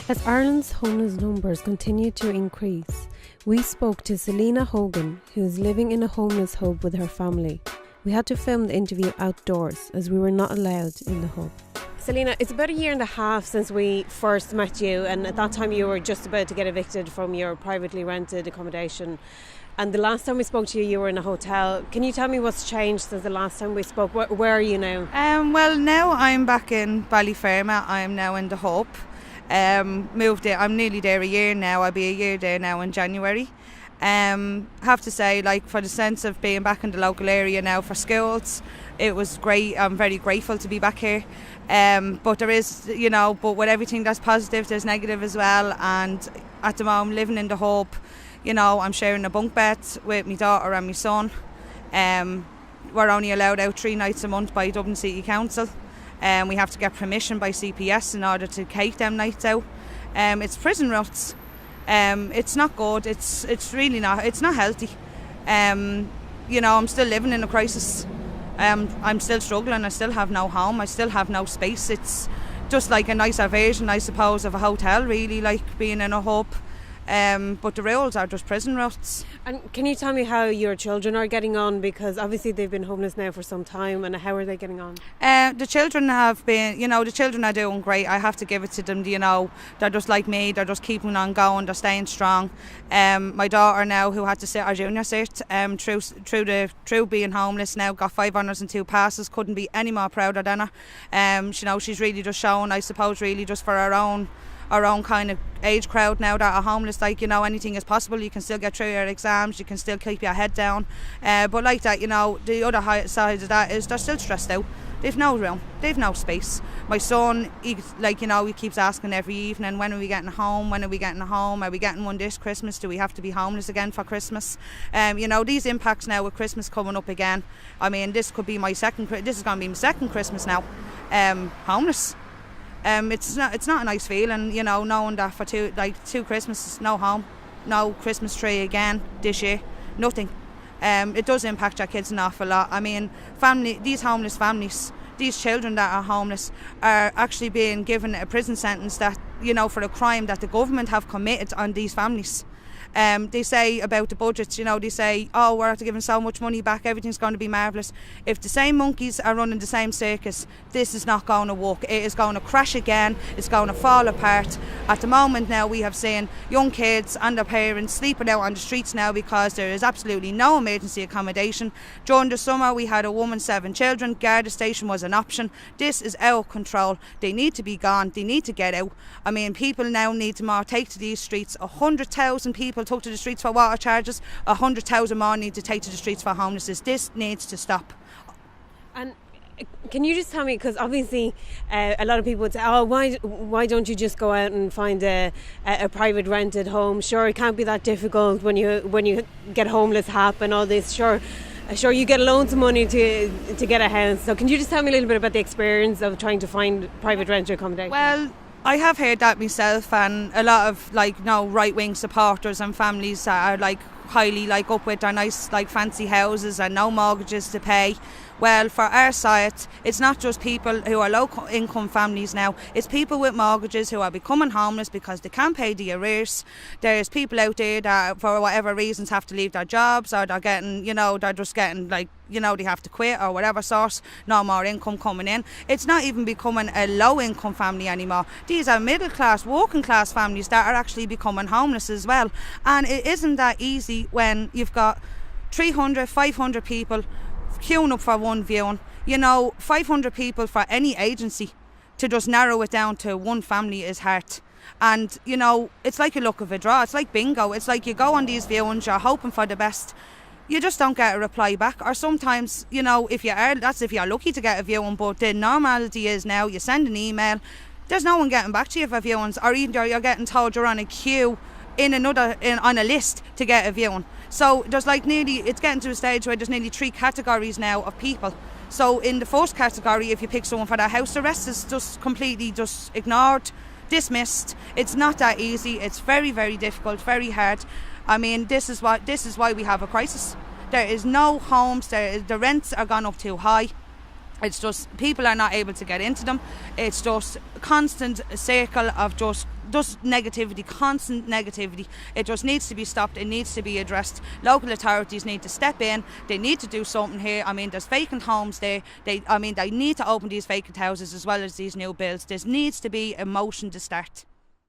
As Ireland's homeless numbers continue to increase, we spoke to Selina Hogan, who is living in a homeless hub with her family. We had to film the interview outdoors as we were not allowed in the hub. Selina, it's about 1.5 years since we first met you, and at that time you were just about to get evicted from your privately rented accommodation. And the last time we spoke to you, you were in a hotel. Can you tell me what's changed since the last time we spoke? Where are you now? Well, now I'm back in Ballyferma. I'm now in the hub. Moved there. I'm nearly there a year now. I'll be a year there now in January. Have to say, like, for the sense of being back in the local area now for schools, it was great. I'm very grateful to be back here. But there is, but with everything that's positive, there's negative as well. And at the moment, living in the hub, I'm sharing a bunk bed with my daughter and my son. We're only allowed out 3 nights a month by Dublin City Council. We have to get permission by CPS in order to take them nights out. It's prison routes. It's not good. It's really not. It's not healthy. I'm still living in a crisis. I'm still struggling. I still have no home. I still have no space. It's just like a nicer version, I suppose, of a hotel. Really, like being in a hub. But the rules are just prison routes. And can you tell me how your children are getting on? Because obviously they've been homeless now for some time, and how are they getting on? The children have been, the children are doing great. I have to give it to them. They're just like me. They're just keeping on going. They're staying strong. My daughter now, who had to sit her junior cert, through being homeless now, got 5 honours and 2 passes. Couldn't be any more prouder than her. She's really just shown, I suppose, really just for her own kind of age crowd now that are homeless, anything is possible. You can still get through your exams, you can still keep your head down, but like that, the other side of that is they're still stressed out. They've no room, they've no space. My son, he keeps asking every evening, when are we getting home, are we getting one this Christmas, do we have to be homeless again for Christmas? These impacts now with Christmas coming up again. I mean, this is going to be my second Christmas now, homeless. It's not a nice feeling, knowing that for two Christmases, no home, no Christmas tree again this year, nothing. It does impact our kids an awful lot. I mean, these homeless families, these children that are homeless are actually being given a prison sentence that, for a crime that the government have committed on these families. They say about the budgets, they say, oh, we're after giving so much money back, everything's going to be marvellous. If the same monkeys are running the same circus, this is not going to work. It is going to crash again, it's going to fall apart. At the moment now, we have seen young kids and their parents sleeping out on the streets now because there is absolutely no emergency accommodation. During the summer, we had a woman, 7 children. Garda station was an option. This is out of control. They need to be gone. They need to get out. I mean, people now need to take to these streets. 100,000 people took to the streets for water charges. 100,000 more need to take to the streets for homelessness. This needs to stop. And can you just tell me, because obviously a lot of people would say, oh, why don't you just go out and find a private rented home? Sure, it can't be that difficult when you get homeless help and all this. Sure, you get loads of money to get a house. So can you just tell me a little bit about the experience of trying to find private rented accommodation? Well, I have heard that myself, and a lot of right-wing supporters and families that are highly up with their nice fancy houses and no mortgages to pay. Well, for our side, it's not just people who are low income families now, it's people with mortgages who are becoming homeless because they can't pay the arrears. There's people out there that for whatever reasons have to leave their jobs, or they're getting, they're just getting they have to quit or whatever source, no more income coming in. It's not even becoming a low income family anymore. These are middle class, working class families that are actually becoming homeless as well. And it isn't that easy when you've got 300, 500 people queuing up for one viewing, 500 people for any agency. To just narrow it down to one family is hard. And it's like a luck of a draw. It's like bingo. It's like you go on these viewings, you're hoping for the best, you just don't get a reply back. Or sometimes, if you're lucky to get a viewing, but the normality is now you send an email, there's no one getting back to you for viewings, or either you're getting told you're on a queue on a list to get a viewing. So there's it's getting to a stage where there's nearly 3 categories now of people. So in the first category, if you pick someone for their house, the rest is just completely just ignored, dismissed. It's not that easy. It's very, very difficult, very hard. I mean, this is why we have a crisis. There is no homes. The rents are gone up too high. It's just people are not able to get into them. It's just a constant circle of just just negativity, constant negativity. It just needs to be stopped. It needs to be addressed. Local authorities need to step in. They need to do something here. I mean, there's vacant homes there. They need to open these vacant houses as well as these new builds. There needs to be a motion to start.